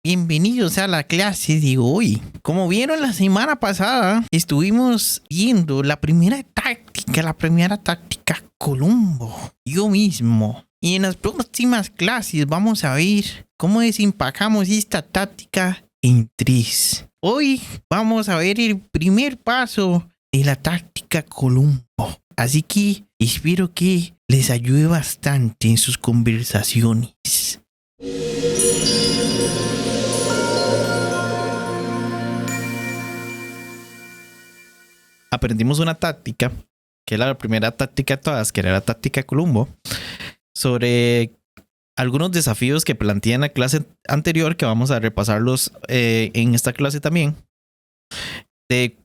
Bienvenidos a la clase de hoy. Como vieron la semana pasada, estuvimos viendo la primera táctica Columbo. Yo mismo. Y en las próximas clases vamos a ver cómo desempacamos esta táctica en 3. Hoy vamos a ver el primer paso de la táctica Columbo. Así que espero que les ayude bastante en sus conversaciones. Aprendimos una táctica, que era la primera táctica de todas, que era la táctica Columbo, sobre algunos desafíos que planteé en la clase anterior, que vamos a repasarlos en esta clase también.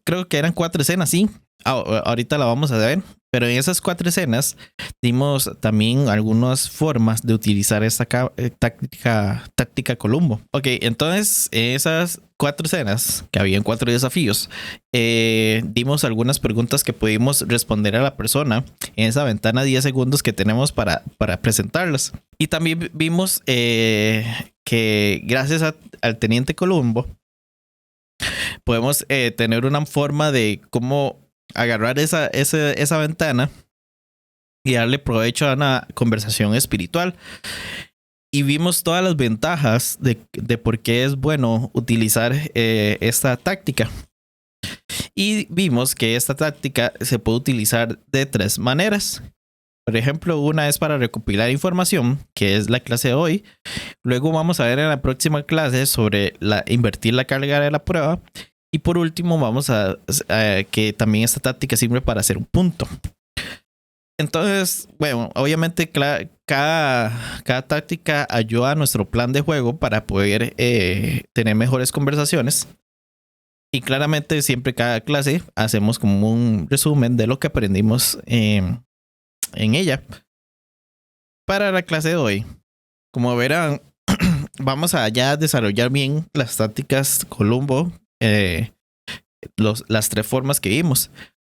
Creo que eran 4 escenas, sí. Ahorita la vamos a ver. Pero en esas 4 escenas dimos también algunas formas de utilizar esta táctica Columbo. Ok, entonces en esas 4 escenas, que habían 4 desafíos, dimos algunas preguntas que pudimos responder a la persona en esa ventana de 10 segundos que tenemos para presentarlas. Y también vimos que gracias al Teniente Columbo podemos tener una forma de cómo agarrar esa ventana y darle provecho a una conversación espiritual. Y vimos todas las ventajas de por qué es bueno utilizar esta táctica. Y vimos que esta táctica se puede utilizar de 3 maneras. Por ejemplo, una es para recopilar información, que es la clase de hoy. Luego vamos a ver en la próxima clase sobre invertir la carga de la prueba. Y por último vamos a que también esta táctica sirve para hacer un punto. Entonces, bueno, obviamente cada táctica ayuda a nuestro plan de juego para poder tener mejores conversaciones. Y claramente siempre cada clase hacemos como un resumen de lo que aprendimos en ella. Para la clase de hoy, como verán, vamos a ya desarrollar bien las tácticas Columbo. Las 3 formas que vimos.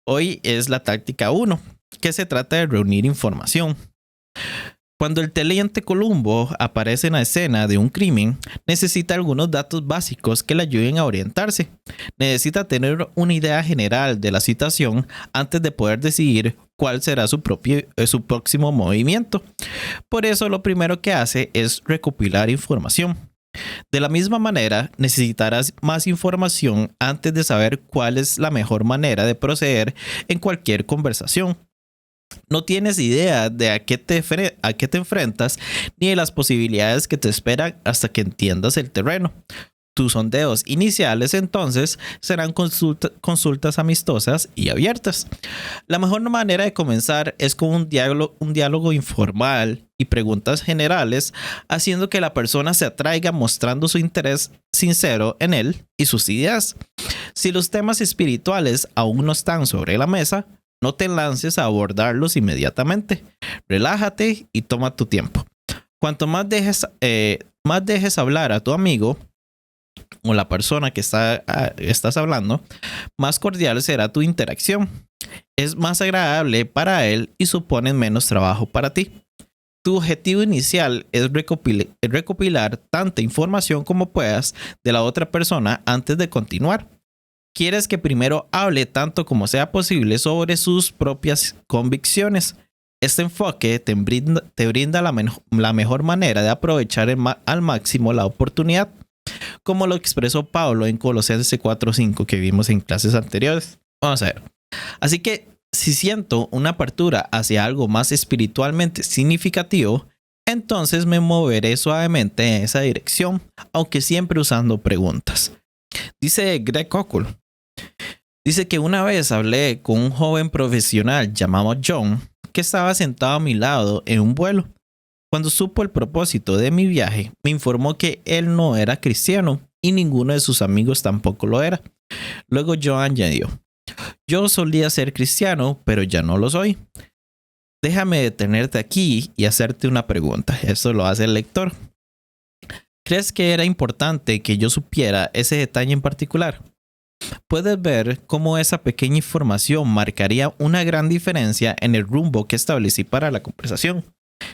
Hoy es la táctica 1, que se trata de reunir información. Cuando el Teniente Columbo aparece en la escena de un crimen, necesita algunos datos básicos que le ayuden a orientarse. Necesita tener una idea general de la situación antes de poder decidir cuál será su próximo movimiento. Por eso lo primero que hace es recopilar información. De la misma manera, necesitarás más información antes de saber cuál es la mejor manera de proceder en cualquier conversación. No tienes idea de a qué te enfrentas ni de las posibilidades que te esperan hasta que entiendas el terreno. Tus sondeos iniciales entonces serán consultas amistosas y abiertas. La mejor manera de comenzar es con un diálogo informal y preguntas generales, haciendo que la persona se atraiga mostrando su interés sincero en él y sus ideas. Si los temas espirituales aún no están sobre la mesa, no te lances a abordarlos inmediatamente. Relájate y toma tu tiempo. Cuanto más dejes hablar a tu amigo o la persona que estás hablando, más cordial será tu interacción. Es más agradable para él y supone menos trabajo para ti. Tu objetivo inicial es recopilar tanta información como puedas de la otra persona antes de continuar. Quieres que primero hable tanto como sea posible sobre sus propias convicciones. Este enfoque te brinda la mejor manera de aprovechar al máximo la oportunidad, como lo expresó Pablo en Colosenses 4:5 que vimos en clases anteriores. Vamos a ver. Así que si siento una apertura hacia algo más espiritualmente significativo, entonces me moveré suavemente en esa dirección, aunque siempre usando preguntas. Dice Greg Koukl. Dice que una vez hablé con un joven profesional llamado John, que estaba sentado a mi lado en un vuelo. Cuando supo el propósito de mi viaje, me informó que él no era cristiano y ninguno de sus amigos tampoco lo era. Luego John añadió: yo solía ser cristiano, pero ya no lo soy. Déjame detenerte aquí y hacerte una pregunta. Esto lo hace el lector. ¿Crees que era importante que yo supiera ese detalle en particular? Puedes ver cómo esa pequeña información marcaría una gran diferencia en el rumbo que establecí para la conversación.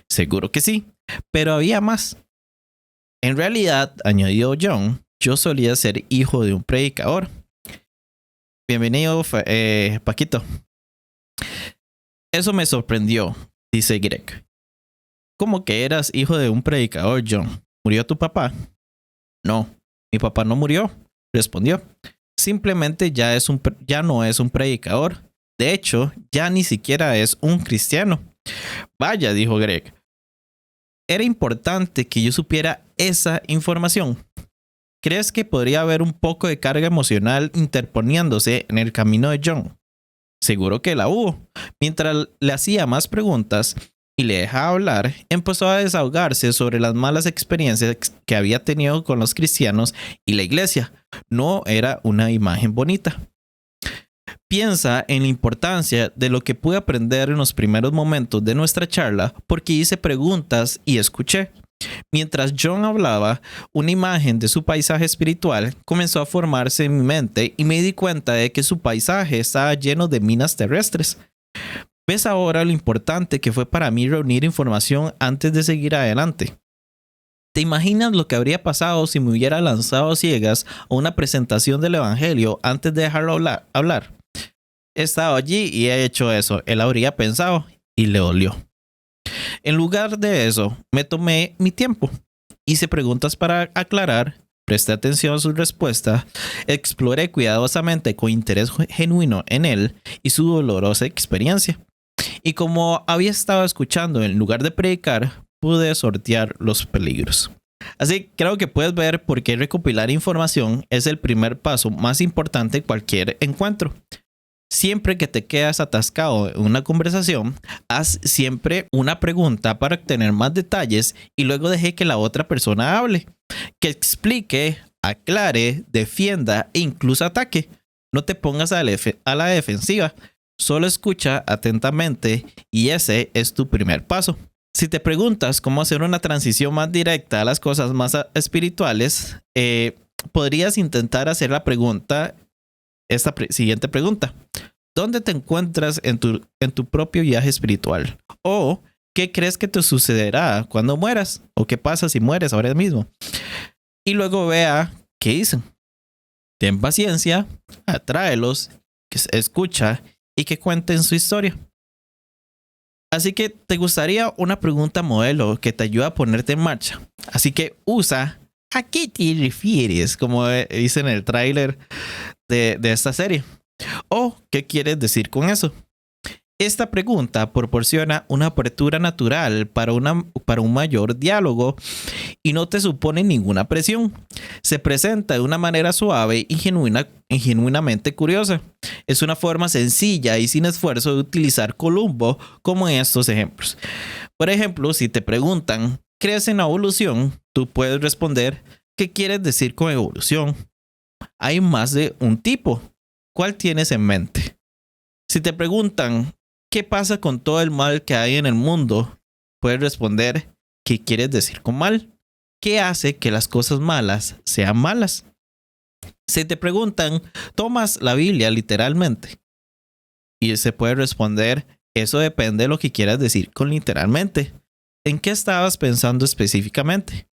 Seguro que sí, pero había más. En realidad, añadió John, yo solía ser hijo de un predicador. Bienvenido, Paquito. Eso me sorprendió, dice Greg. ¿Cómo que eras hijo de un predicador, John? ¿Murió tu papá? No, mi papá no murió, respondió. Simplemente ya no es un predicador. De hecho, ya ni siquiera es un cristiano. Vaya, dijo Greg. Era importante que yo supiera esa información. ¿Crees que podría haber un poco de carga emocional interponiéndose en el camino de John? Seguro que la hubo. Mientras le hacía más preguntas y le dejaba hablar, empezó a desahogarse sobre las malas experiencias que había tenido con los cristianos y la iglesia. No era una imagen bonita. Piensa en la importancia de lo que pude aprender en los primeros momentos de nuestra charla porque hice preguntas y escuché. Mientras John hablaba, una imagen de su paisaje espiritual comenzó a formarse en mi mente y me di cuenta de que su paisaje estaba lleno de minas terrestres. ¿Ves ahora lo importante que fue para mí reunir información antes de seguir adelante? ¿Te imaginas lo que habría pasado si me hubiera lanzado a ciegas a una presentación del Evangelio antes de dejarlo hablar? He estado allí y he hecho eso, él habría pensado, y le dolió. En lugar de eso, me tomé mi tiempo. Hice preguntas para aclarar, presté atención a su respuesta, exploré cuidadosamente con interés genuino en él y su dolorosa experiencia. Y como había estado escuchando en lugar de predicar, pude sortear los peligros. Así creo que puedes ver por qué recopilar información es el primer paso más importante en cualquier encuentro. Siempre que te quedas atascado en una conversación, haz siempre una pregunta para obtener más detalles y luego deje que la otra persona hable, que explique, aclare, defienda e incluso ataque. No te pongas a la defensiva, solo escucha atentamente y ese es tu primer paso. Si te preguntas cómo hacer una transición más directa a las cosas más espirituales, podrías intentar hacer esta siguiente pregunta. ¿Dónde te encuentras en tu propio viaje espiritual? ¿O qué crees que te sucederá cuando mueras? ¿O qué pasa si mueres ahora mismo? Y luego vea qué dicen. Ten paciencia, atráelos, que escucha y que cuenten su historia. Así que te gustaría una pregunta modelo que te ayude a ponerte en marcha. Así que usa ¿a qué te refieres? Como dice en el tráiler de esta serie. ¿O qué quieres decir con eso? Esta pregunta proporciona una apertura natural para un mayor diálogo y no te supone ninguna presión. Se presenta de una manera suave y genuinamente curiosa. Es una forma sencilla y sin esfuerzo de utilizar Columbo como en estos ejemplos. Por ejemplo, si te preguntan, ¿crees en la evolución? Tú puedes responder, ¿qué quieres decir con evolución? Hay más de un tipo. ¿Cuál tienes en mente? Si te preguntan, ¿qué pasa con todo el mal que hay en el mundo? Puedes responder, ¿qué quieres decir con mal? ¿Qué hace que las cosas malas sean malas? Si te preguntan, ¿tomas la Biblia literalmente? Y se puede responder, eso depende de lo que quieras decir con literalmente. ¿En qué estabas pensando específicamente?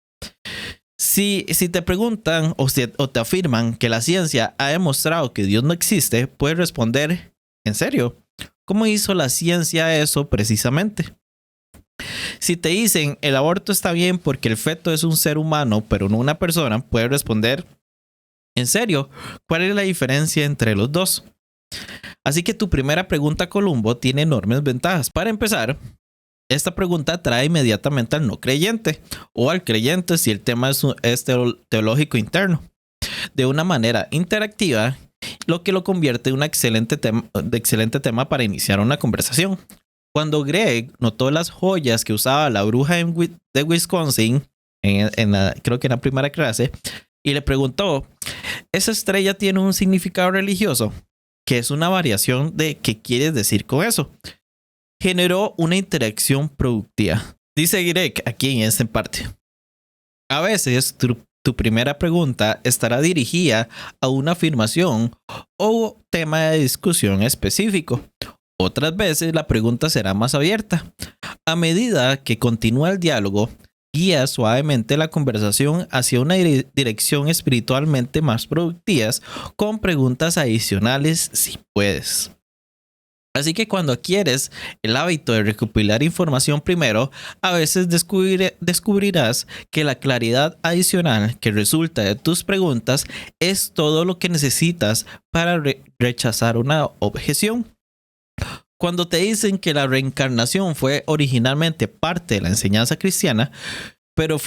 Si te preguntan o te afirman que la ciencia ha demostrado que Dios no existe, puedes responder, ¿en serio? ¿Cómo hizo la ciencia eso precisamente? Si te dicen el aborto está bien porque el feto es un ser humano pero no una persona, puedes responder, ¿en serio? ¿Cuál es la diferencia entre los dos? Así que tu primera pregunta, Columbo, tiene enormes ventajas. Para empezar, esta pregunta atrae inmediatamente al no creyente o al creyente si el tema es teológico interno. De una manera interactiva, lo que lo convierte en un excelente tema para iniciar una conversación. Cuando Greg notó las joyas que usaba la bruja de Wisconsin, creo que en la primera clase, y le preguntó, ¿esa estrella tiene un significado religioso? ¿Qué es una variación de qué quieres decir con eso? Generó una interacción productiva. Dice Greg aquí en esta parte. A veces tu primera pregunta estará dirigida a una afirmación o tema de discusión específico. Otras veces la pregunta será más abierta. A medida que continúa el diálogo, guía suavemente la conversación hacia una dirección espiritualmente más productiva con preguntas adicionales si puedes. Así que cuando adquieres el hábito de recopilar información primero, a veces descubrirás que la claridad adicional que resulta de tus preguntas es todo lo que necesitas para rechazar una objeción. Cuando te dicen que la reencarnación fue originalmente parte de la enseñanza cristiana, pero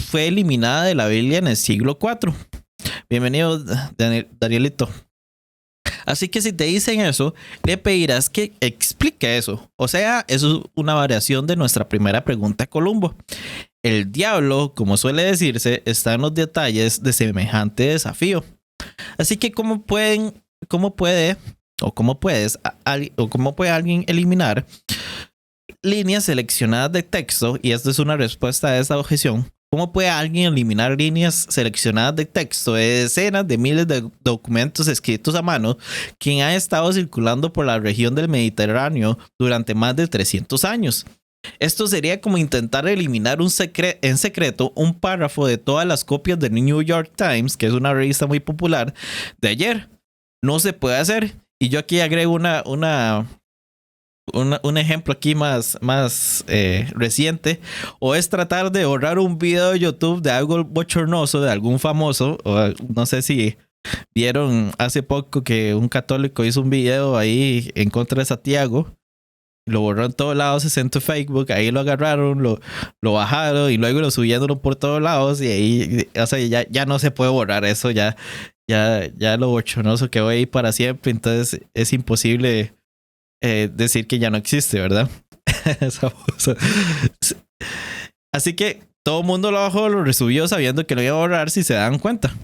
fue eliminada de la Biblia en el siglo IV. Bienvenido, Danielito. Así que si te dicen eso, le pedirás que explique eso. O sea, eso es una variación de nuestra primera pregunta a Columbo. El diablo, como suele decirse, está en los detalles de semejante desafío. Así que ¿cómo puede alguien eliminar líneas seleccionadas de texto? Y esta es una respuesta a esa objeción. ¿Cómo puede alguien eliminar líneas seleccionadas de texto de decenas de miles de documentos escritos a mano que han estado circulando por la región del Mediterráneo durante más de 300 años? Esto sería como intentar eliminar en secreto un párrafo de todas las copias del New York Times, que es una revista muy popular, de ayer. No se puede hacer. Y yo aquí agrego un ejemplo aquí más reciente, o es tratar de borrar un video de YouTube de algo bochornoso de algún famoso, o no sé si vieron hace poco que un católico hizo un video ahí en contra de Santiago, lo borró en todos lados, se sentó en Facebook, ahí lo agarraron, lo bajaron y luego lo subieron por todos lados y ahí, o sea, ya no se puede borrar eso, ya lo bochornoso quedó ahí para siempre, entonces es imposible decir que ya no existe, ¿verdad? Así que todo el mundo lo bajó, lo resubió sabiendo que lo iba a borrar si se dan cuenta.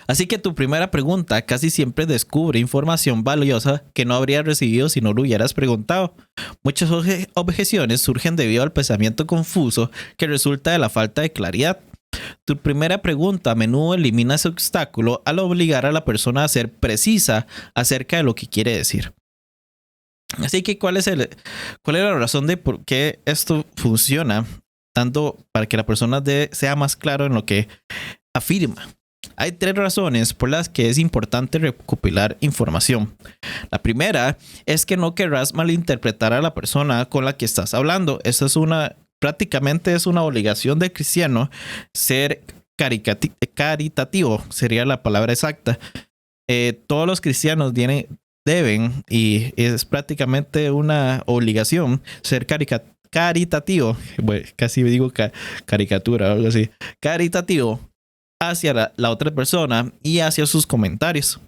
Así que tu primera pregunta casi siempre descubre información valiosa que no habrías recibido si no lo hubieras preguntado. Muchas objeciones surgen debido al pensamiento confuso que resulta de la falta de claridad. Tu primera pregunta a menudo elimina ese obstáculo al obligar a la persona a ser precisa acerca de lo que quiere decir. Así que ¿cuál es la razón de por qué esto funciona? Tanto para que la persona sea más claro en lo que afirma. Hay 3 razones por las que es importante recopilar información. La primera es que no querrás malinterpretar a la persona con la que estás hablando. Eso es prácticamente es una obligación del cristiano ser caritativo, sería la palabra exacta. Todos los cristianos deben, y es prácticamente una obligación, ser caritativo, bueno, casi digo caricatura o algo así, caritativo hacia la otra persona y hacia sus comentarios.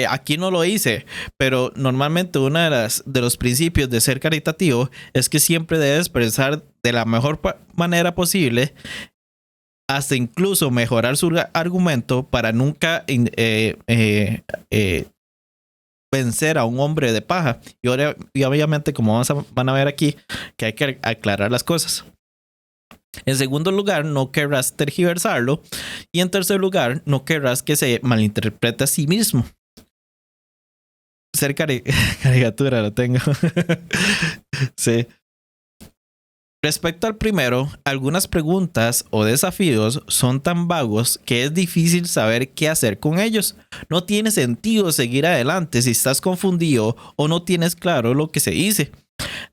Aquí no lo hice, pero normalmente uno de los principios de ser caritativo es que siempre debes expresar de la mejor manera posible, hasta incluso mejorar su argumento para nunca vencer a un hombre de paja. Y obviamente, como van a ver aquí, que hay que aclarar las cosas. En segundo lugar, no querrás tergiversarlo. Y en tercer lugar, no querrás que se malinterprete a sí mismo. Ser caricatura lo tengo. Sí. Respecto al primero, algunas preguntas o desafíos son tan vagos que es difícil saber qué hacer con ellos. No tiene sentido seguir adelante si estás confundido o no tienes claro lo que se dice.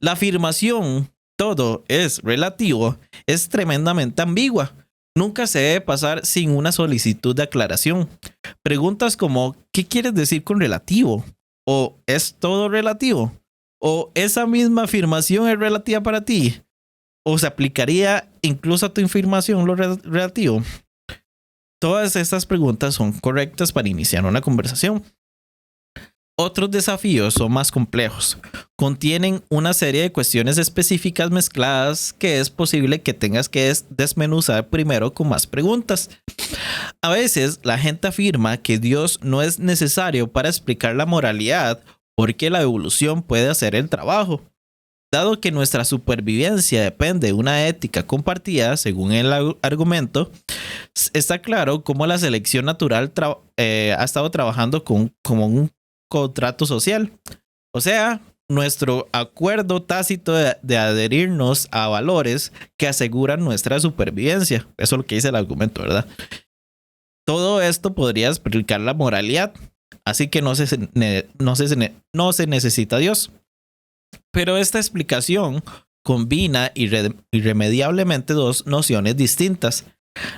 La afirmación "todo es relativo" es tremendamente ambigua. Nunca se debe pasar sin una solicitud de aclaración. Preguntas como ¿qué quieres decir con relativo? ¿O es todo relativo? ¿O esa misma afirmación es relativa para ti? ¿O se aplicaría incluso a tu afirmación lo relativo? Todas estas preguntas son correctas para iniciar una conversación. Otros desafíos son más complejos. Contienen una serie de cuestiones específicas mezcladas que es posible que tengas que desmenuzar primero con más preguntas. A veces la gente afirma que Dios no es necesario para explicar la moralidad porque la evolución puede hacer el trabajo. Dado que nuestra supervivencia depende de una ética compartida, según el argumento, está claro cómo la selección natural ha estado trabajando como un contrato social. O sea, nuestro acuerdo tácito de adherirnos a valores que aseguran nuestra supervivencia. Eso es lo que dice el argumento, ¿verdad? Todo esto podría explicar la moralidad, así que no se necesita Dios. Pero esta explicación combina irremediablemente dos nociones distintas.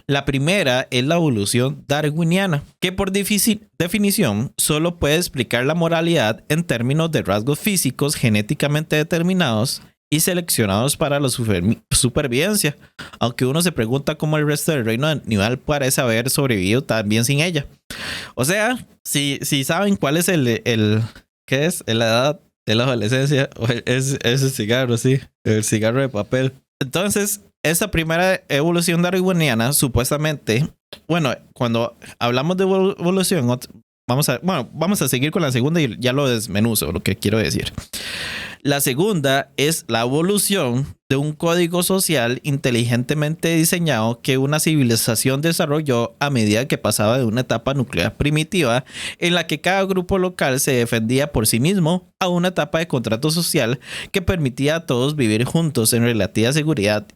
La primera es la evolución darwiniana, que por definición solo puede explicar la moralidad en términos de rasgos físicos genéticamente determinados y seleccionados para la supervivencia, aunque uno se pregunta cómo el resto del reino animal parece haber sobrevivido también sin ella. O sea, si saben cuál es ¿qué es? La edad de la adolescencia, es el cigarro, sí, el cigarro de papel. Entonces, esa primera evolución darwiniana, supuestamente, bueno, cuando hablamos de evolución, vamos a seguir con la segunda y ya lo desmenuzo, lo que quiero decir. La segunda es la evolución de un código social inteligentemente diseñado que una civilización desarrolló a medida que pasaba de una etapa nuclear primitiva en la que cada grupo local se defendía por sí mismo a una etapa de contrato social que permitía a todos vivir juntos en relativa seguridad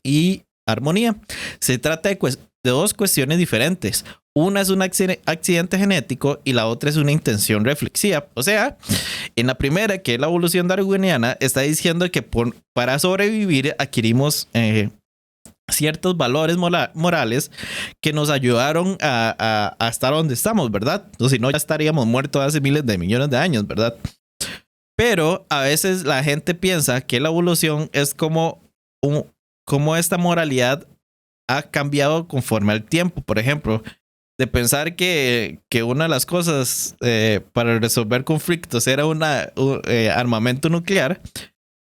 y armonía. Se trata de dos cuestiones diferentes. Una es un accidente genético y la otra es una intención reflexiva. O sea, en la primera, que es la evolución darwiniana, está diciendo que para sobrevivir adquirimos ciertos valores morales que nos ayudaron a estar donde estamos, ¿verdad? O si no, ya estaríamos muertos hace miles de millones de años, ¿verdad? Pero a veces la gente piensa que la evolución es como esta moralidad ha cambiado conforme al tiempo. Por ejemplo, de pensar que una de las cosas para resolver conflictos era un armamento nuclear,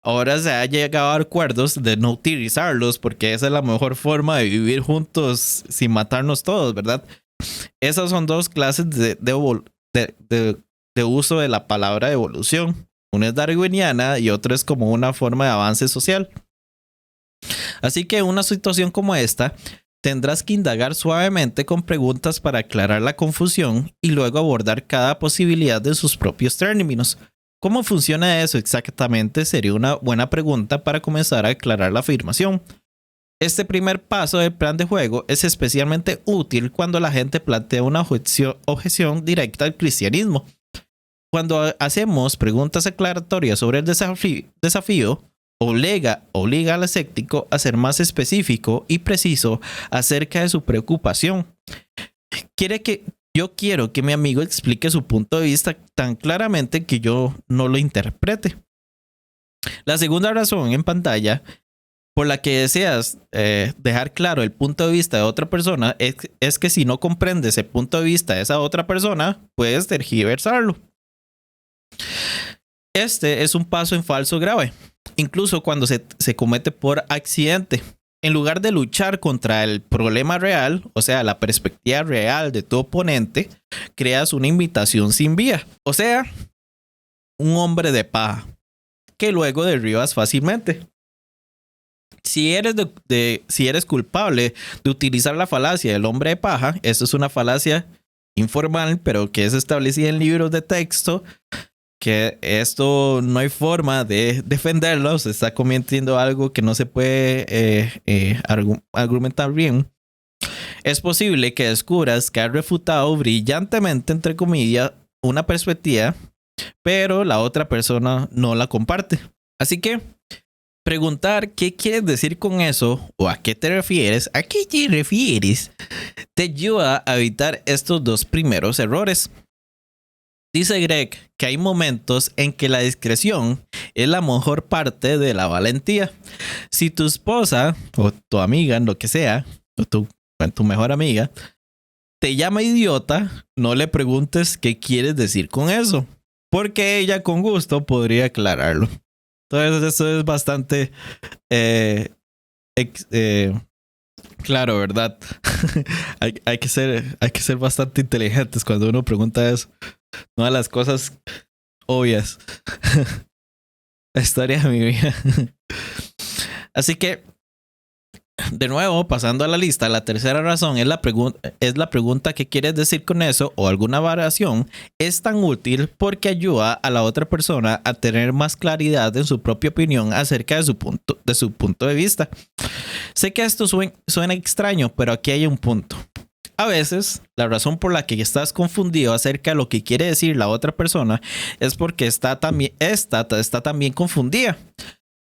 ahora se ha llegado a acuerdos de no utilizarlos porque esa es la mejor forma de vivir juntos sin matarnos todos, ¿verdad? Esas son dos clases de uso de la palabra evolución. Una es darwiniana y otra es como una forma de avance social. Así que en una situación como esta, tendrás que indagar suavemente con preguntas para aclarar la confusión y luego abordar cada posibilidad de sus propios términos. ¿Cómo funciona eso exactamente? Sería una buena pregunta para comenzar a aclarar la afirmación. Este primer paso del plan de juego es especialmente útil cuando la gente plantea una objeción directa al cristianismo. Cuando hacemos preguntas aclaratorias sobre el desafío, obliga al escéptico a ser más específico y preciso acerca de su preocupación. Yo quiero que mi amigo explique su punto de vista tan claramente que yo no lo interprete. La segunda razón en pantalla por la que deseas dejar claro el punto de vista de otra persona es que si no comprendes el punto de vista de esa otra persona, puedes tergiversarlo. Este es un paso en falso grave, incluso cuando se comete por accidente. En lugar de luchar contra el problema real, o sea, la perspectiva real de tu oponente, creas una invitación sin vía, o sea, un hombre de paja, que luego derribas fácilmente. Si eres culpable de utilizar la falacia del hombre de paja, esto es una falacia informal, pero que es establecida en libros de texto, que esto no hay forma de defenderlo, se está cometiendo algo que no se puede argumentar bien. Es posible que descubras que has refutado brillantemente, entre comillas, una perspectiva, pero la otra persona no la comparte. Así que preguntar qué quieres decir con eso o a qué te refieres, te ayuda a evitar estos dos primeros errores. Dice Greg que hay momentos en que la discreción es la mejor parte de la valentía. Si tu esposa o tu amiga, lo que sea, o tu mejor amiga, te llama idiota, no le preguntes qué quieres decir con eso, porque ella con gusto podría aclararlo. Entonces eso es bastante claro, ¿verdad? hay que ser bastante inteligentes cuando uno pregunta eso. No a las cosas obvias. La historia de mi vida. Así que De nuevo, pasando a la lista, la tercera razón es la pregunta ¿qué quieres decir con eso? O alguna variación. Es tan útil porque ayuda a la otra persona a tener más claridad en su propia opinión acerca de su punto de vista. Sé que esto suena extraño, pero aquí hay un punto. A veces, la razón por la que estás confundido acerca de lo que quiere decir la otra persona es porque está también confundida.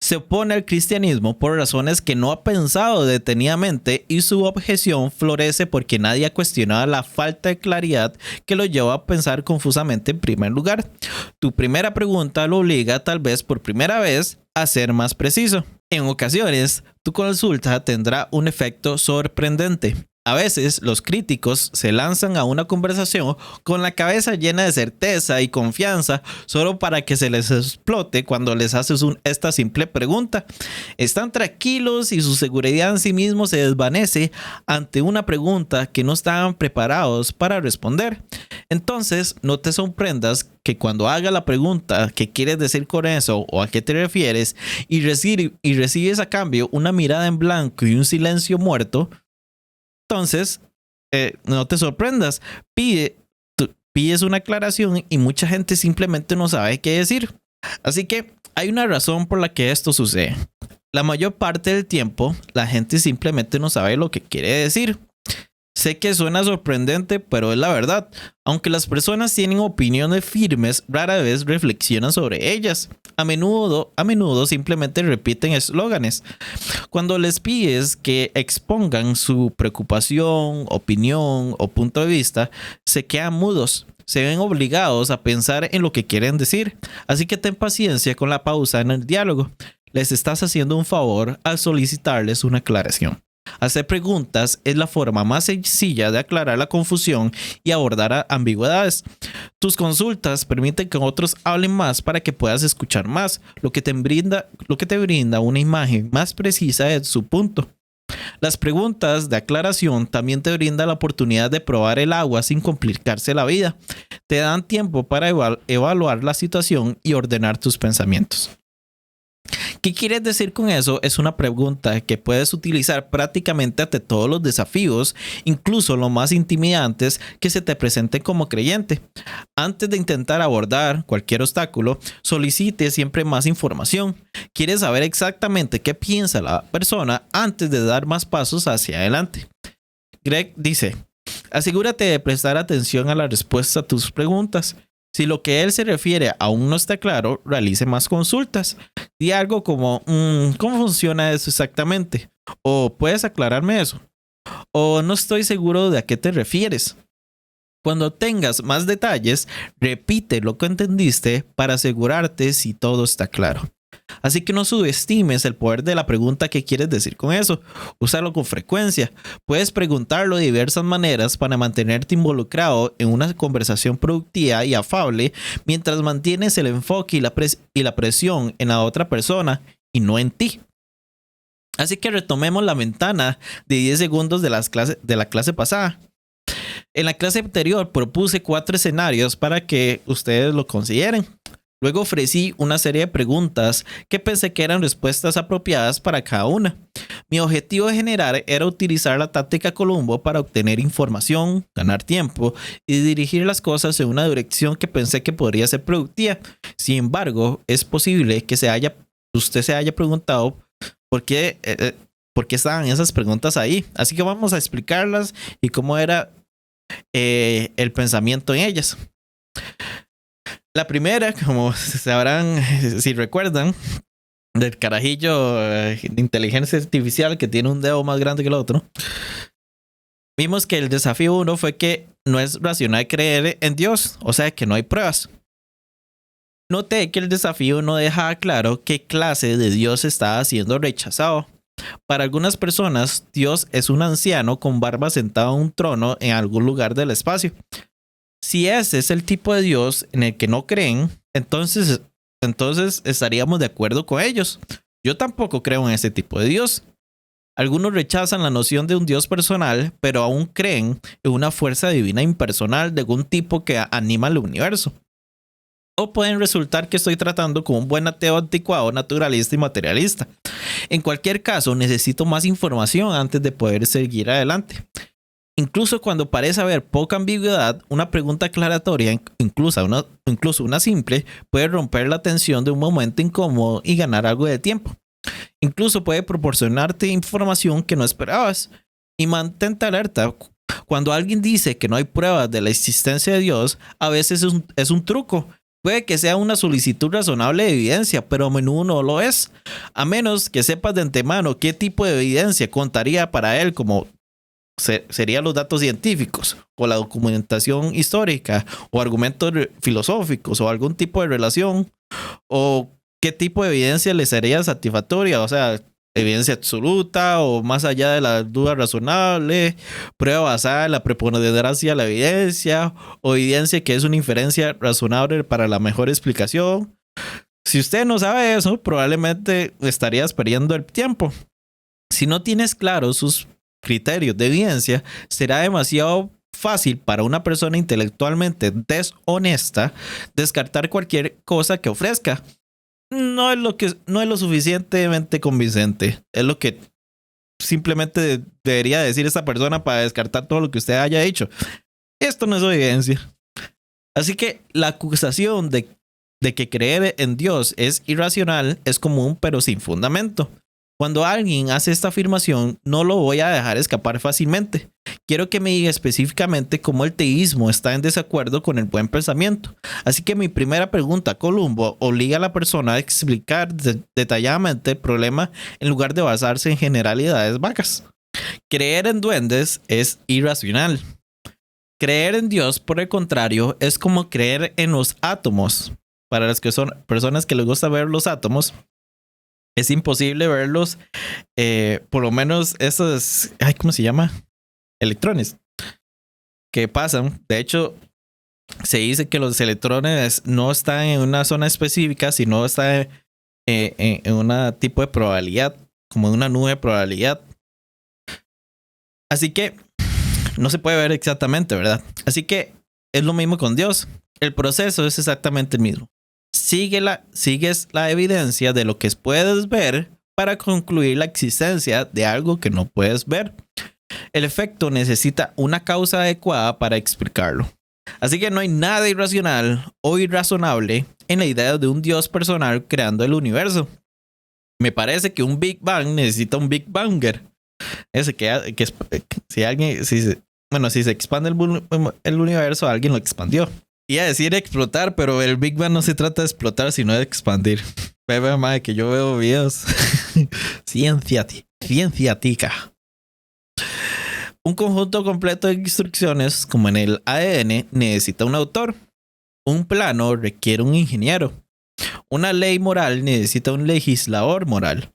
Se opone al cristianismo por razones que no ha pensado detenidamente y su objeción florece porque nadie ha cuestionado la falta de claridad que lo lleva a pensar confusamente en primer lugar. Tu primera pregunta lo obliga, tal vez por primera vez, a ser más preciso. En ocasiones, tu consulta tendrá un efecto sorprendente. A veces los críticos se lanzan a una conversación con la cabeza llena de certeza y confianza solo para que se les explote cuando les haces esta simple pregunta. Están tranquilos y su seguridad en sí mismo se desvanece ante una pregunta que no estaban preparados para responder. Entonces, no te sorprendas que cuando haga la pregunta ¿qué quieres decir con eso? O ¿a qué te refieres? Y recibes a cambio una mirada en blanco y un silencio muerto. Entonces, no te sorprendas, pides una aclaración y mucha gente simplemente no sabe qué decir. Así que hay una razón por la que esto sucede. La mayor parte del tiempo, la gente simplemente no sabe lo que quiere decir. Sé que suena sorprendente, pero es la verdad. Aunque las personas tienen opiniones firmes, rara vez reflexionan sobre ellas. A menudo simplemente repiten eslóganes. Cuando les pides que expongan su preocupación, opinión o punto de vista, se quedan mudos. Se ven obligados a pensar en lo que quieren decir. Así que ten paciencia con la pausa en el diálogo. Les estás haciendo un favor al solicitarles una aclaración. Hacer preguntas es la forma más sencilla de aclarar la confusión y abordar ambigüedades. Tus consultas permiten que otros hablen más para que puedas escuchar más, lo que te brinda una imagen más precisa de su punto. Las preguntas de aclaración también te brindan la oportunidad de probar el agua sin complicarse la vida. Te dan tiempo para evaluar la situación y ordenar tus pensamientos. ¿Qué quieres decir con eso? Es una pregunta que puedes utilizar prácticamente ante todos los desafíos, incluso los más intimidantes que se te presenten como creyente. Antes de intentar abordar cualquier obstáculo, solicite siempre más información. ¿Quieres saber exactamente qué piensa la persona antes de dar más pasos hacia adelante? Greg dice, asegúrate de prestar atención a la respuesta a tus preguntas. Si lo que él se refiere aún no está claro, realice más consultas. Di algo como, ¿cómo funciona eso exactamente? O ¿puedes aclararme eso? O no estoy seguro de a qué te refieres. Cuando tengas más detalles, repite lo que entendiste para asegurarte si todo está claro. Así que no subestimes el poder de la pregunta ¿qué quieres decir con eso? Úsalo con frecuencia. Puedes preguntarlo de diversas maneras para mantenerte involucrado en una conversación productiva y afable mientras mantienes el enfoque y la presión en la otra persona y no en ti. Así que retomemos la ventana de 10 segundos de la clase pasada. En la clase anterior propuse 4 escenarios para que ustedes lo consideren. Luego ofrecí una serie de preguntas que pensé que eran respuestas apropiadas para cada una. Mi objetivo general era utilizar la táctica Columbo para obtener información, ganar tiempo y dirigir las cosas en una dirección que pensé que podría ser productiva. Sin embargo, es posible que usted se haya preguntado por qué estaban esas preguntas ahí. Así que vamos a explicarlas y cómo era el pensamiento en ellas. La primera, como sabrán, si recuerdan, del carajillo de inteligencia artificial que tiene un dedo más grande que el otro, vimos que el desafío 1 fue que no es racional creer en Dios, o sea que no hay pruebas. Noté que el desafío no deja claro qué clase de Dios está siendo rechazado. Para algunas personas, Dios es un anciano con barba sentado en un trono en algún lugar del espacio. Si ese es el tipo de Dios en el que no creen, entonces estaríamos de acuerdo con ellos. Yo tampoco creo en ese tipo de Dios. Algunos rechazan la noción de un Dios personal, pero aún creen en una fuerza divina impersonal de algún tipo que anima el universo. O pueden resultar que estoy tratando como un buen ateo anticuado, naturalista y materialista. En cualquier caso, necesito más información antes de poder seguir adelante. Incluso cuando parece haber poca ambigüedad, una pregunta aclaratoria, incluso una simple, puede romper la tensión de un momento incómodo y ganar algo de tiempo. Incluso puede proporcionarte información que no esperabas y mantente alerta. Cuando alguien dice que no hay pruebas de la existencia de Dios, a veces es un truco. Puede que sea una solicitud razonable de evidencia, pero a menudo no lo es. A menos que sepas de antemano qué tipo de evidencia contaría para él, como serían los datos científicos, o la documentación histórica, o argumentos filosóficos, o algún tipo de relación, o qué tipo de evidencia le sería satisfactoria, o sea, evidencia absoluta o más allá de la duda razonable, prueba basada en la preponderancia de la evidencia o evidencia que es una inferencia razonable para la mejor explicación. Si usted no sabe eso, probablemente estarías perdiendo el tiempo. Si no tienes claros sus criterios de evidencia, será demasiado fácil para una persona intelectualmente deshonesta descartar cualquier cosa que ofrezca. No es lo suficientemente convincente. Es lo que simplemente debería decir esta persona para descartar todo lo que usted haya hecho. Esto no es evidencia. Así que la acusación de que creer en Dios es irracional es común, pero sin fundamento. Cuando alguien hace esta afirmación, no lo voy a dejar escapar fácilmente. Quiero que me diga específicamente cómo el teísmo está en desacuerdo con el buen pensamiento. Así que mi primera pregunta, Columbo, obliga a la persona a explicar detalladamente el problema en lugar de basarse en generalidades vagas. Creer en duendes es irracional. Creer en Dios, por el contrario, es como creer en los átomos. Para las que son personas que les gusta ver los átomos, es imposible verlos, por lo menos esos, ¿cómo se llama? Electrones que pasan. De hecho, se dice que los electrones no están en una zona específica, sino están en un tipo de probabilidad, como en una nube de probabilidad. Así que no se puede ver exactamente, ¿verdad? Así que es lo mismo con Dios. El proceso es exactamente el mismo. Sigues la evidencia de lo que puedes ver para concluir la existencia de algo que no puedes ver. El efecto necesita una causa adecuada para explicarlo. Así que no hay nada irracional o irrazonable en la idea de un Dios personal creando el universo. Me parece que un Big Bang necesita un Big Banger. Ese si se expande el universo, alguien lo expandió. Iba a decir explotar, pero el Big Bang no se trata de explotar, sino de expandir. Bebe, madre, que yo veo videos. Cienciatica. Un conjunto completo de instrucciones, como en el ADN, necesita un autor. Un plano requiere un ingeniero. Una ley moral necesita un legislador moral.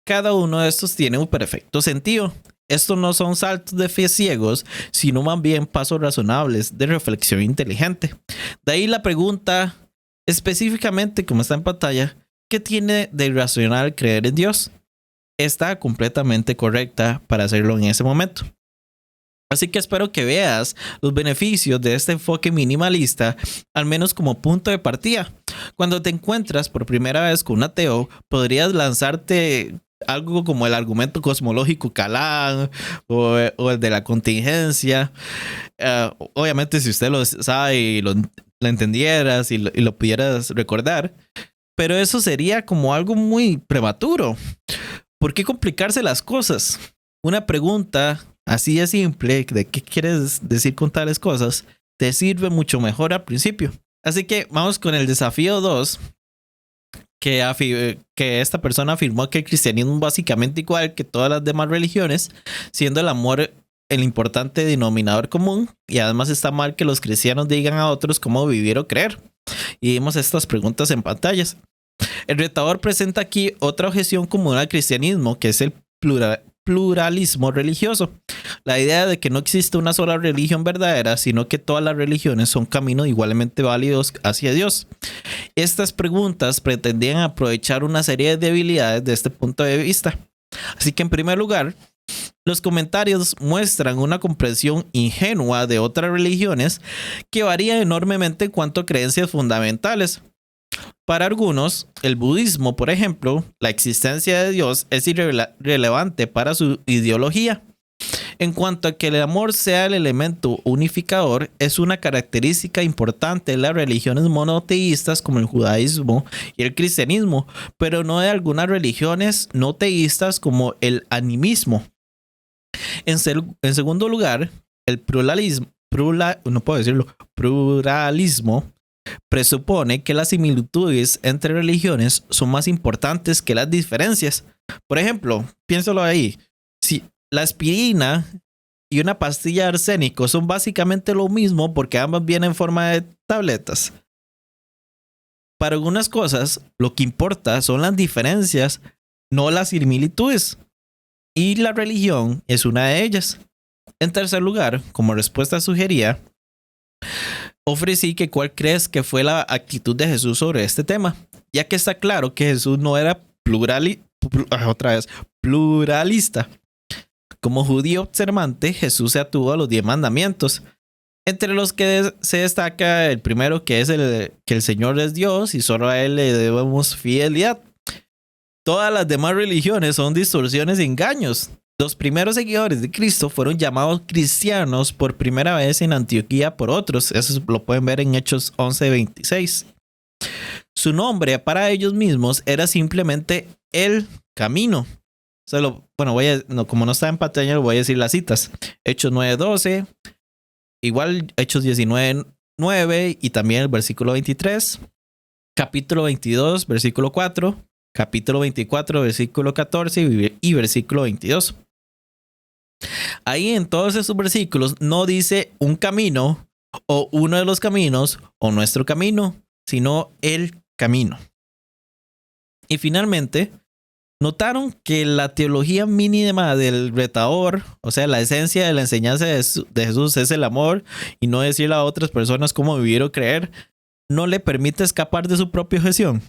Cada uno de estos tiene un perfecto sentido. Estos no son saltos de fe ciegos, sino más bien pasos razonables de reflexión inteligente. De ahí la pregunta, específicamente como está en pantalla, ¿qué tiene de irracional creer en Dios? Está completamente correcta para hacerlo en ese momento. Así que espero que veas los beneficios de este enfoque minimalista, al menos como punto de partida. Cuando te encuentras por primera vez con un ateo, podrías lanzarte algo como el argumento cosmológico Calán o el de la contingencia. Obviamente si usted lo sabe y lo entendieras y lo pudieras recordar, pero eso sería como algo muy prematuro. ¿Por qué complicarse las cosas? Una pregunta así de simple, de qué quieres decir con tales cosas, te sirve mucho mejor al principio. Así que vamos con el desafío 2. Que esta persona afirmó que el cristianismo es básicamente igual que todas las demás religiones, siendo el amor el importante denominador común, y además está mal que los cristianos digan a otros cómo vivir o creer. Y vimos estas preguntas en pantallas. El retador presenta aquí otra objeción común al cristianismo, que es el pluralismo religioso. La idea de que no existe una sola religión verdadera, sino que todas las religiones son caminos igualmente válidos hacia Dios. Estas preguntas pretendían aprovechar una serie de debilidades de este punto de vista. Así que en primer lugar, los comentarios muestran una comprensión ingenua de otras religiones que varía enormemente en cuanto a creencias fundamentales. Para algunos, el budismo, por ejemplo, la existencia de Dios es irrelevante para su ideología. En cuanto a que el amor sea el elemento unificador, es una característica importante de las religiones monoteístas como el judaísmo y el cristianismo, pero no de algunas religiones no teístas como el animismo. En segundo lugar, el pluralismo presupone que las similitudes entre religiones son más importantes que las diferencias. Por ejemplo, piénsalo ahí. Si la aspirina y una pastilla de arsénico son básicamente lo mismo porque ambas vienen en forma de tabletas. Para algunas cosas, lo que importa son las diferencias, no las similitudes. Y la religión es una de ellas. En tercer lugar, como respuesta sugería, ofrecí que cuál crees que fue la actitud de Jesús sobre este tema, ya que está claro que Jesús no era pluralista. Como judío observante, Jesús se atuvo a los 10 mandamientos, entre los que se destaca el primero, que es que el Señor es Dios y solo a Él le debemos fidelidad. Todas las demás religiones son distorsiones y engaños. Los primeros seguidores de Cristo fueron llamados cristianos por primera vez en Antioquía por otros. Eso lo pueden ver en Hechos 11:26. Su nombre para ellos mismos era simplemente el camino. Como no está en pantalla, voy a decir las citas. Hechos 9:12, igual Hechos 19:9 y también el versículo 23. Capítulo 22, versículo 4. Capítulo 24, versículo 14 y versículo 22. Ahí en todos esos versículos no dice un camino o uno de los caminos o nuestro camino, sino el camino. Y finalmente, notaron que la teología mínima del retador, o sea, la esencia de la enseñanza de Jesús es el amor y no decirle a otras personas cómo vivir o creer, no le permite escapar de su propia objeción.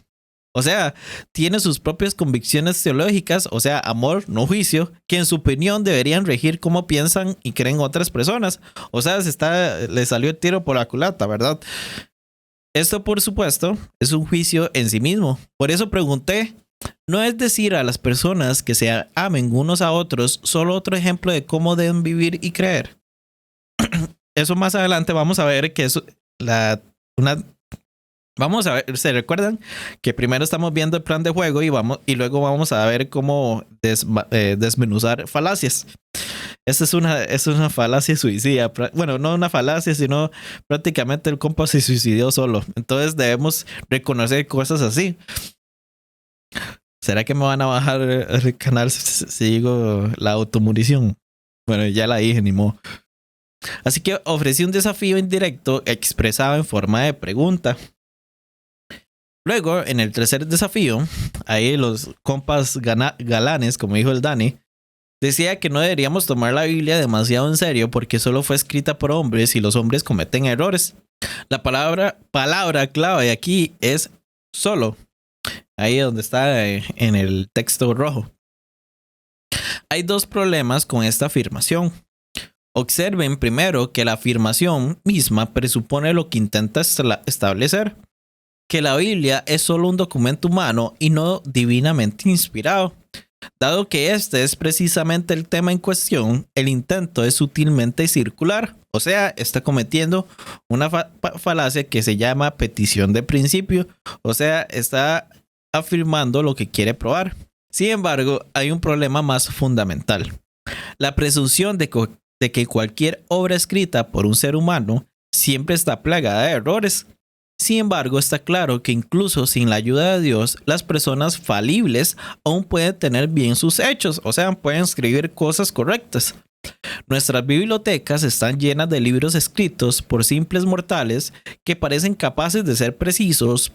O sea, tiene sus propias convicciones teológicas, o sea, amor, no juicio, que en su opinión deberían regir cómo piensan y creen otras personas. O sea, le salió el tiro por la culata, ¿verdad? Esto, por supuesto, es un juicio en sí mismo. Por eso pregunté, ¿no es decir a las personas que se amen unos a otros solo otro ejemplo de cómo deben vivir y creer? Eso más adelante vamos a ver que es Vamos a ver, ¿se recuerdan? Que primero estamos viendo el plan de juego y luego vamos a ver cómo desmenuzar falacias. Esta es una falacia suicida. Bueno, no una falacia, sino prácticamente el compa se suicidó solo. Entonces debemos reconocer cosas así. ¿Será que me van a bajar el canal si digo la automurición? Bueno, ya la dije, ni modo. Así que ofrecí un desafío indirecto expresado en forma de pregunta. Luego, en el tercer desafío, ahí los compas galanes, como dijo el Dani, decía que no deberíamos tomar la Biblia demasiado en serio porque solo fue escrita por hombres y los hombres cometen errores. La palabra clave aquí es solo. Ahí donde está en el texto rojo. Hay dos problemas con esta afirmación. Observen primero que la afirmación misma presupone lo que intenta establecer. Que la Biblia es solo un documento humano y no divinamente inspirado. Dado que este es precisamente el tema en cuestión, el intento es sutilmente circular, o sea, está cometiendo una falacia que se llama petición de principio, o sea, está afirmando lo que quiere probar. Sin embargo, hay un problema más fundamental. La presunción de que cualquier obra escrita por un ser humano siempre está plagada de errores. Sin embargo, está claro que incluso sin la ayuda de Dios, las personas falibles aún pueden tener bien sus hechos, o sea, pueden escribir cosas correctas. Nuestras bibliotecas están llenas de libros escritos por simples mortales que parecen capaces de ser precisos,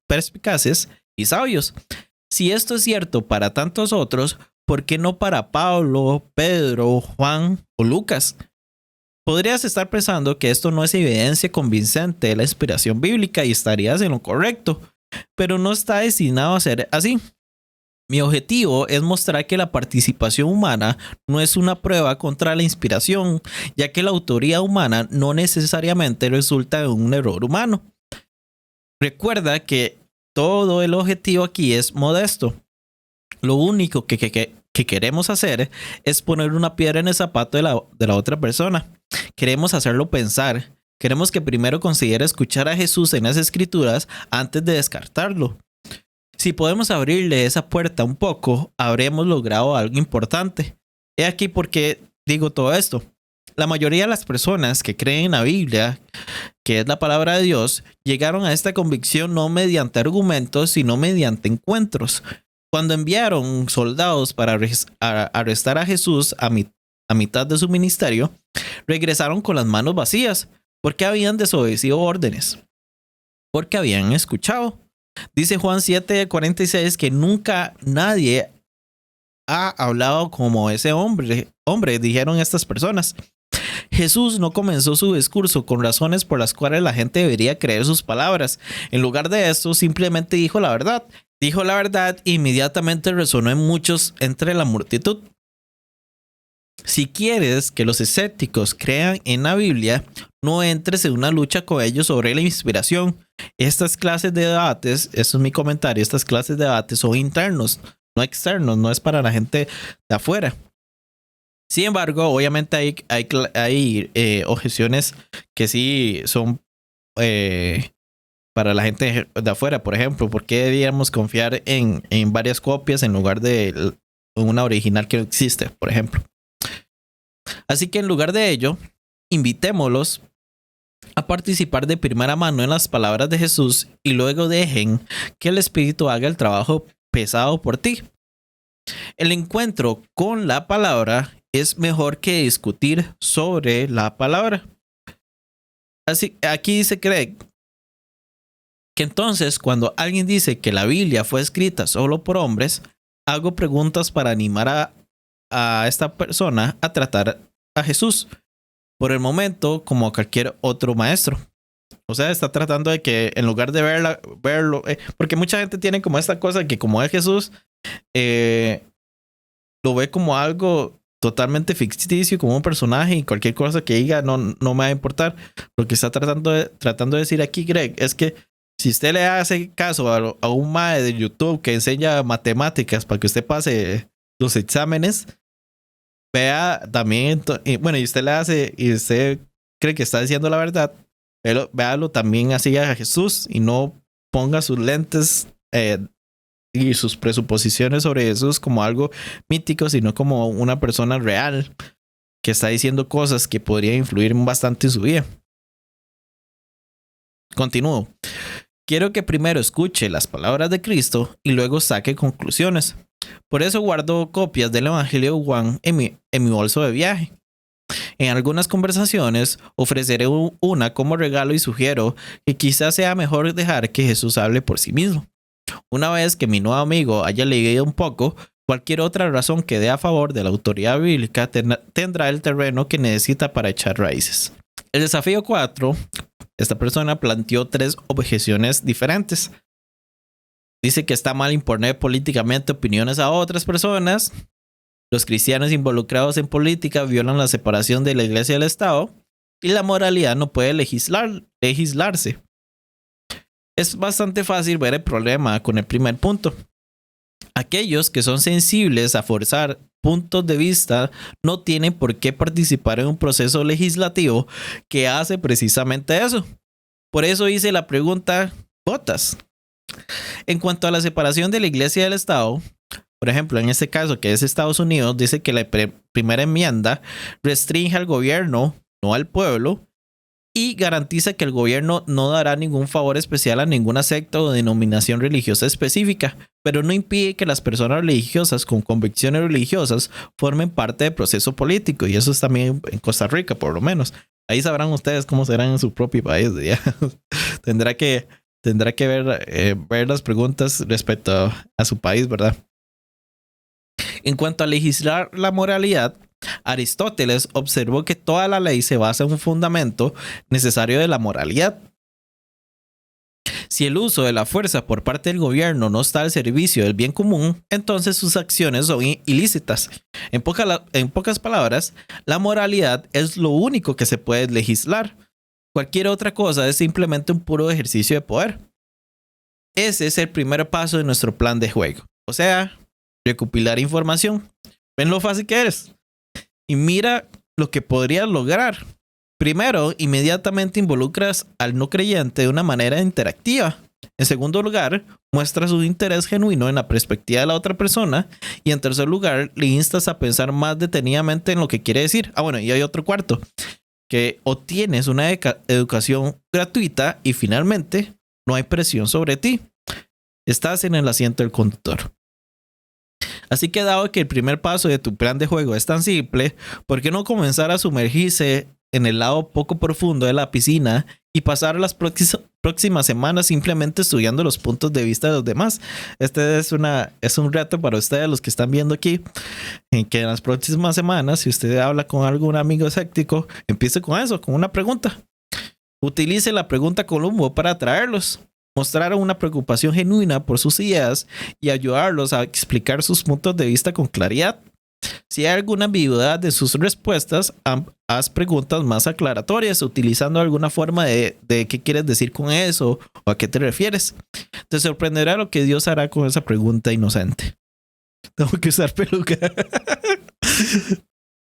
perspicaces y sabios. Si esto es cierto para tantos otros, ¿por qué no para Pablo, Pedro, Juan o Lucas? Podrías estar pensando que esto no es evidencia convincente de la inspiración bíblica y estarías en lo correcto, pero no está destinado a ser así. Mi objetivo es mostrar que la participación humana no es una prueba contra la inspiración, ya que la autoría humana no necesariamente resulta de un error humano. Recuerda que todo el objetivo aquí es modesto. Lo único que queremos hacer es poner una piedra en el zapato de la otra persona. Queremos hacerlo pensar. Queremos que primero considere escuchar a Jesús en las escrituras antes de descartarlo. Si podemos abrirle esa puerta un poco, habremos logrado algo importante. He aquí por qué digo todo esto. La mayoría de las personas que creen en la Biblia, que es la palabra de Dios, llegaron a esta convicción no mediante argumentos, sino mediante encuentros. Cuando enviaron soldados para arrestar a Jesús a mitad de su ministerio, regresaron con las manos vacías, porque habían desobedecido órdenes, porque habían escuchado. Dice Juan 7:46 que nunca nadie ha hablado como ese hombre, dijeron estas personas. Jesús no comenzó su discurso con razones por las cuales la gente debería creer sus palabras. En lugar de esto, simplemente dijo la verdad. Dijo la verdad e inmediatamente resonó en muchos entre la multitud. Si quieres que los escépticos crean en la Biblia, no entres en una lucha con ellos sobre la inspiración. Estas clases de debates, eso es mi comentario, estas clases de debates son internos, no externos, no es para la gente de afuera. Sin embargo, obviamente hay objeciones que sí son para la gente de afuera. Por ejemplo, ¿por qué deberíamos confiar en varias copias en lugar de una original que no existe, por ejemplo? Así que en lugar de ello, invitémoslos a participar de primera mano en las palabras de Jesús y luego dejen que el Espíritu haga el trabajo pesado por ti. El encuentro con la palabra es mejor que discutir sobre la palabra. Así, aquí dice Craig que entonces cuando alguien dice que la Biblia fue escrita solo por hombres, hago preguntas para animar a esta persona a tratar a Jesús por el momento como a cualquier otro maestro. O sea, está tratando de que en lugar de verlo, porque mucha gente tiene como esta cosa que como es Jesús, lo ve como algo totalmente ficticio, como un personaje, y cualquier cosa que diga no me va a importar. Lo que está tratando de decir aquí Greg es que si usted le hace caso a un mae de YouTube que enseña matemáticas para que usted pase los exámenes, vea también, bueno, y usted le hace y usted cree que está diciendo la verdad, pero véalo también así a Jesús y no ponga sus lentes y sus presuposiciones sobre Jesús como algo mítico, sino como una persona real que está diciendo cosas que podrían influir bastante en su vida. Continúo. Quiero que primero escuche las palabras de Cristo y luego saque conclusiones. Por eso guardo copias del Evangelio de Juan en mi bolso de viaje. En algunas conversaciones ofreceré una como regalo y sugiero que quizás sea mejor dejar que Jesús hable por sí mismo. Una vez que mi nuevo amigo haya leído un poco, cualquier otra razón que dé a favor de la autoridad bíblica tendrá el terreno que necesita para echar raíces. El desafío 4, esta persona planteó 3 objeciones diferentes. Dice que está mal imponer políticamente opiniones a otras personas. Los cristianos involucrados en política violan la separación de la iglesia y del Estado. Y la moralidad no puede legislarse. Es bastante fácil ver el problema con el primer punto. Aquellos que son sensibles a forzar puntos de vista no tienen por qué participar en un proceso legislativo que hace precisamente eso. Por eso hice la pregunta, ¿votas? En cuanto a la separación de la iglesia y del Estado, por ejemplo, en este caso que es Estados Unidos, dice que la primera enmienda restringe al gobierno, no al pueblo, y garantiza que el gobierno no dará ningún favor especial a ninguna secta o denominación religiosa específica, pero no impide que las personas religiosas con convicciones religiosas formen parte del proceso político, y eso es también en Costa Rica, por lo menos. Ahí sabrán ustedes cómo serán en su propio país. ¿Ya? Tendrá que ver las preguntas respecto a su país, ¿verdad? En cuanto a legislar la moralidad, Aristóteles observó que toda la ley se basa en un fundamento necesario de la moralidad. Si el uso de la fuerza por parte del gobierno no está al servicio del bien común, entonces sus acciones son ilícitas. En pocas palabras, la moralidad es lo único que se puede legislar. Cualquier otra cosa es simplemente un puro ejercicio de poder. Ese es el primer paso de nuestro plan de juego. O sea, recopilar información. ¿Ven lo fácil que eres? Y mira lo que podrías lograr. Primero, inmediatamente involucras al no creyente de una manera interactiva. En segundo lugar, muestras un interés genuino en la perspectiva de la otra persona. Y en tercer lugar, le instas a pensar más detenidamente en lo que quiere decir. Bueno, y hay otro cuarto, que obtienes una educación gratuita y finalmente no hay presión sobre ti. Estás en el asiento del conductor. Así que dado que el primer paso de tu plan de juego es tan simple, ¿por qué no comenzar a sumergirse en el lado poco profundo de la piscina y pasar las próximas semanas simplemente estudiando los puntos de vista de los demás? Este es un reto para ustedes, los que están viendo aquí, en que en las próximas semanas, si usted habla con algún amigo escéptico, empiece con eso, con una pregunta. Utilice la pregunta Columbo para atraerlos, mostrar una preocupación genuina por sus ideas y ayudarlos a explicar sus puntos de vista con claridad. Si hay alguna ambigüedad de sus respuestas, haz preguntas más aclaratorias utilizando alguna forma de qué quieres decir con eso o a qué te refieres. Te sorprenderá lo que Dios hará con esa pregunta inocente. Tengo que usar peluca.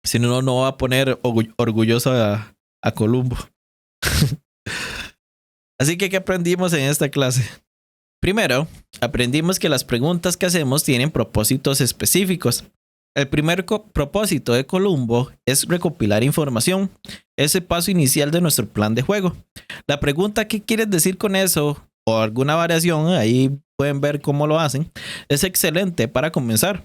Si no, no va a poner orgulloso a Columbo. Así que, ¿qué aprendimos en esta clase? Primero, aprendimos que las preguntas que hacemos tienen propósitos específicos. El primer propósito de Columbo es recopilar información. Es el paso inicial de nuestro plan de juego. La pregunta ¿qué quieres decir con eso? O alguna variación, ahí pueden ver cómo lo hacen, es excelente para comenzar.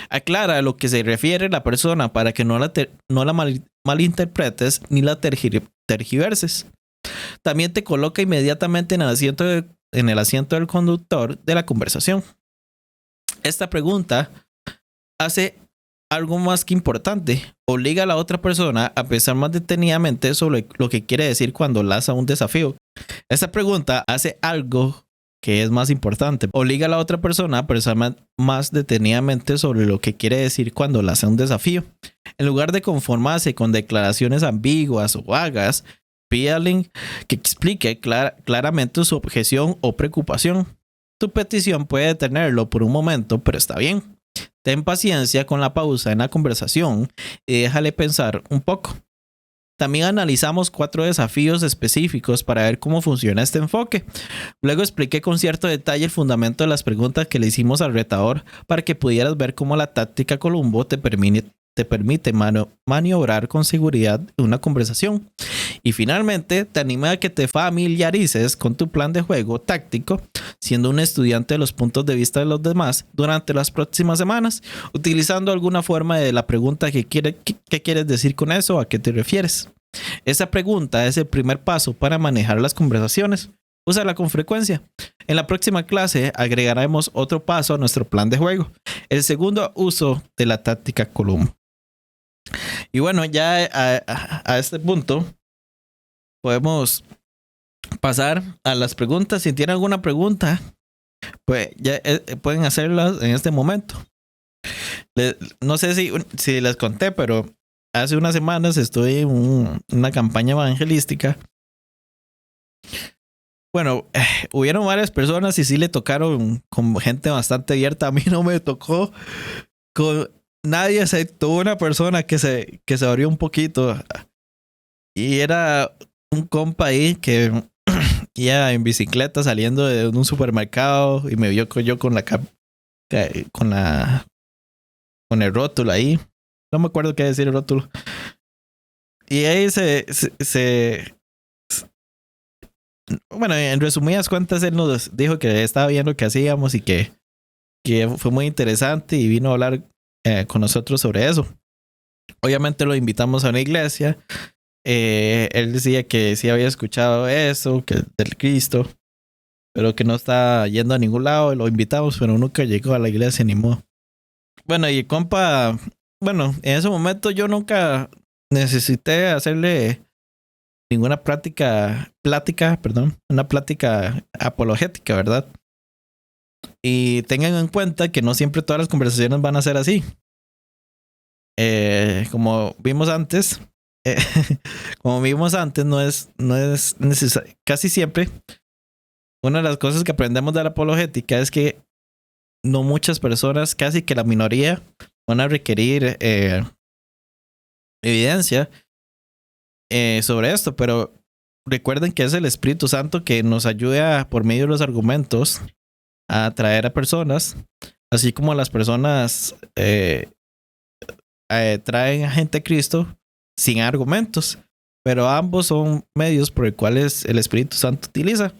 Aclara a lo que se refiere la persona para que no la malinterpretes ni la tergiverses. También te coloca inmediatamente en el asiento del conductor de la conversación. Esta pregunta hace algo más que importante. Obliga a la otra persona a pensar más detenidamente sobre lo que quiere decir cuando lanza un desafío. Esta pregunta hace algo que es más importante. Obliga a la otra persona a pensar más detenidamente sobre lo que quiere decir cuando lanza un desafío. En lugar de conformarse con declaraciones ambiguas o vagas, pídale que explique claramente su objeción o preocupación. Tu petición puede detenerlo por un momento, pero está bien. Ten paciencia con la pausa en la conversación y déjale pensar un poco. También analizamos 4 desafíos específicos para ver cómo funciona este enfoque. Luego expliqué con cierto detalle el fundamento de las preguntas que le hicimos al retador para que pudieras ver cómo la táctica Columbo te permite maniobrar con seguridad en una conversación. Y finalmente, te animo a que te familiarices con tu plan de juego táctico, siendo un estudiante de los puntos de vista de los demás durante las próximas semanas, utilizando alguna forma de la pregunta ¿qué quieres decir con eso? ¿A qué te refieres? Esa pregunta es el primer paso para manejar las conversaciones. Úsala con frecuencia. En la próxima clase agregaremos otro paso a nuestro plan de juego, el segundo uso de la táctica Columbo. Y bueno, ya a este punto podemos pasar a las preguntas. Si tienen alguna pregunta, pues ya pueden hacerlas en este momento. No sé si les conté, pero hace unas semanas estoy en una campaña evangelística. Bueno, hubieron varias personas y sí le tocaron con gente bastante abierta. A mí no me tocó con nadie, excepto una persona que se abrió un poquito. Y era un compa ahí que iba en bicicleta saliendo de un supermercado y me vio yo con el rótulo ahí. No me acuerdo qué decir el rótulo. Y ahí bueno, en resumidas cuentas, él nos dijo que estaba viendo lo que hacíamos y que fue muy interesante y vino a hablar con nosotros sobre eso. Obviamente lo invitamos a una iglesia. Él decía que sí había escuchado eso, que del Cristo, pero que no está yendo a ningún lado. Lo invitamos, pero nunca llegó a la iglesia ni modo. Bueno, y compa, bueno, en ese momento yo nunca necesité hacerle ninguna una plática apologética, ¿verdad? Y tengan en cuenta que no siempre todas las conversaciones van a ser así. Como vimos antes, no es necesario, casi siempre una de las cosas que aprendemos de la apologética es que no muchas personas, casi que la minoría, van a requerir evidencia sobre esto, pero recuerden que es el Espíritu Santo que nos ayuda por medio de los argumentos a atraer a personas, así como las personas traen a gente a Cristo sin argumentos, pero ambos son medios por los cuales el Espíritu Santo utiliza.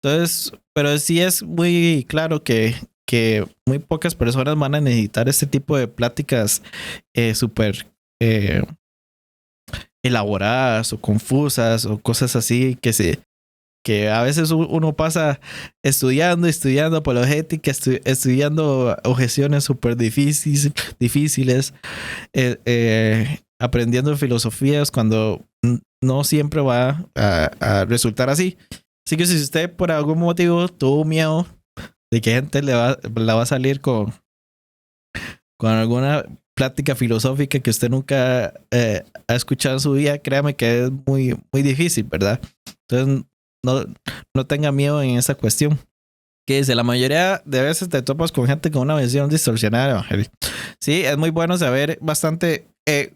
Entonces, pero sí es muy claro que muy pocas personas van a necesitar este tipo de pláticas súper elaboradas o confusas o cosas así que a veces uno pasa estudiando apologética, estudiando objeciones súper difíciles, aprendiendo filosofías cuando no siempre va a resultar así. Así que si usted por algún motivo tuvo miedo de que gente la va a salir con alguna plática filosófica que usted nunca ha escuchado en su vida, créame que es muy, muy difícil, ¿verdad? Entonces, no tenga miedo en esa cuestión. Que dice, la mayoría de veces te topas con gente con una visión distorsionada del evangelio. Sí, es muy bueno saber bastante.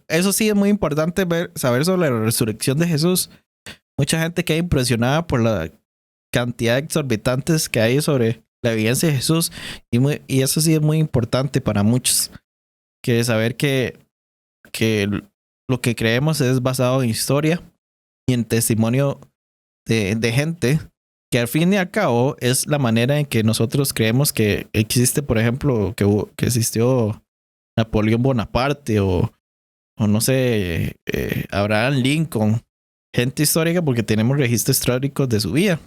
Eso sí es muy importante saber sobre la resurrección de Jesús. Mucha gente queda impresionada por la cantidad exorbitantes que hay sobre la evidencia de Jesús. Y eso sí es muy importante para muchos. Que saber que lo que creemos es basado en historia y en testimonio de gente que al fin y al cabo es la manera en que nosotros creemos que existe, por ejemplo, que existió Napoleón Bonaparte o no sé, Abraham Lincoln, gente histórica, porque tenemos registros históricos de su vida.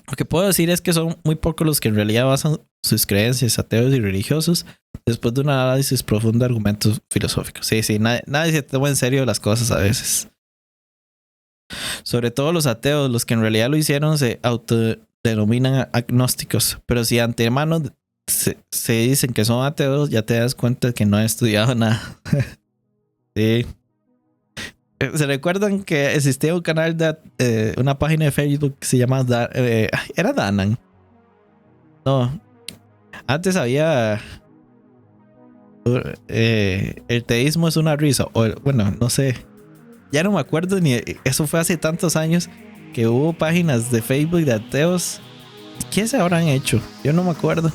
Lo que puedo decir es que son muy pocos los que en realidad basan sus creencias, ateos y religiosos, después de un análisis profundo de argumentos filosóficos. Sí, nadie se toma en serio las cosas a veces. Sobre todo los ateos, los que en realidad lo hicieron, se autodenominan agnósticos. Pero si antemano se dicen que son ateos, ya te das cuenta de que no han estudiado nada. Sí. ¿Se recuerdan que existía un canal de una página de Facebook que se llama era Danan? No. Antes había el teísmo es una risa. O, bueno, no sé. Ya no me acuerdo ni. Eso fue hace tantos años que hubo páginas de Facebook de ateos. ¿Qué se habrán hecho? Yo no me acuerdo.